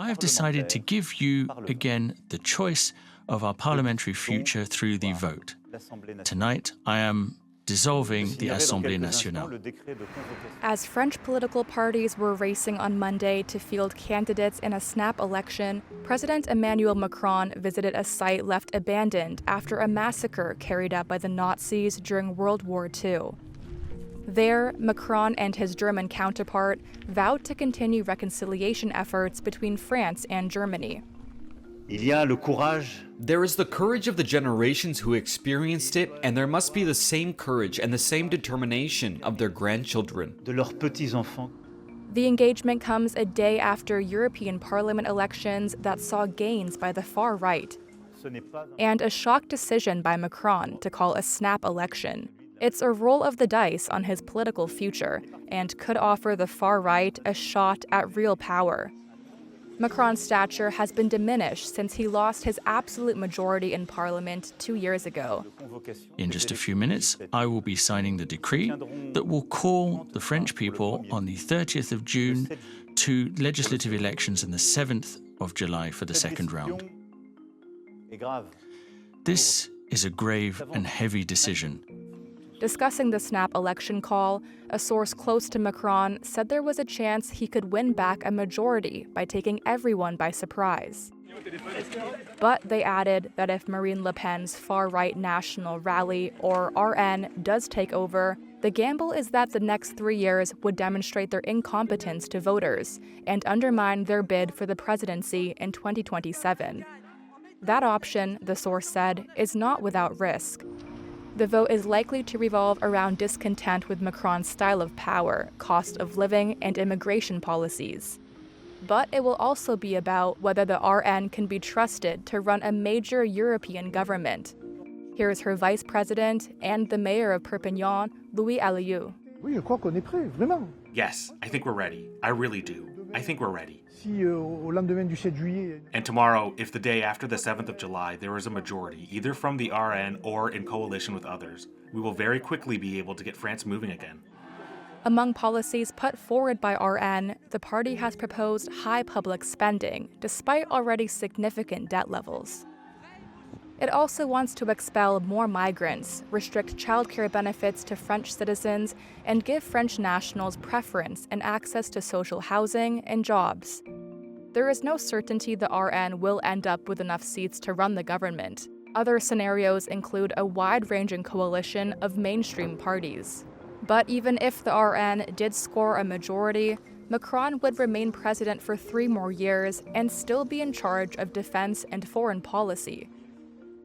I have decided to give you, again, the choice of our parliamentary future through the vote. Tonight, I am dissolving the Assemblée nationale. As French political parties were racing on Monday to field candidates in a snap election, President Emmanuel Macron visited a site left abandoned after a massacre carried out by the Nazis during World War II. There, Macron and his German counterpart vowed to continue reconciliation efforts between France and Germany. There is the courage of the generations who experienced it, and there must be the same courage and the same determination of their grandchildren. The engagement comes a day after European Parliament elections that saw gains by the far right, and a shock decision by Macron to call a snap election. It's a roll of the dice on his political future, and could offer the far right a shot at real power. Macron's stature has been diminished since he lost his absolute majority in Parliament 2 years ago. In just a few minutes, I will be signing the decree that will call the French people on the 30th of June to legislative elections on the 7th of July for the second round. This is a grave and heavy decision. Discussing the snap election call, a source close to Macron said there was a chance he could win back a majority by taking everyone by surprise. But they added that if Marine Le Pen's far-right National Rally, or RN, does take over, the gamble is that the next 3 years would demonstrate their incompetence to voters and undermine their bid for the presidency in 2027. That option, the source said, is not without risk. The vote is likely to revolve around discontent with Macron's style of power, cost of living, and immigration policies. But it will also be about whether the RN can be trusted to run a major European government. Here's her vice president and the mayor of Perpignan, Louis Alliou. Yes, I think we're ready. I really do. I think we're ready. And tomorrow, if the day after the 7th of July there is a majority, either from the RN or in coalition with others, we will very quickly be able to get France moving again. Among policies put forward by RN, the party has proposed high public spending, despite already significant debt levels. It also wants to expel more migrants, restrict childcare benefits to French citizens, and give French nationals preference and access to social housing and jobs. There is no certainty the RN will end up with enough seats to run the government. Other scenarios include a wide-ranging coalition of mainstream parties. But even if the RN did score a majority, Macron would remain president for 3 more years and still be in charge of defense and foreign policy.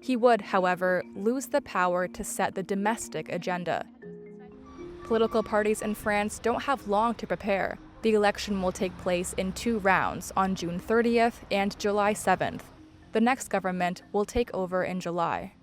He would, however, lose the power to set the domestic agenda. Political parties in France don't have long to prepare. The election will take place in 2 rounds on June 30th and July 7th. The next government will take over in July.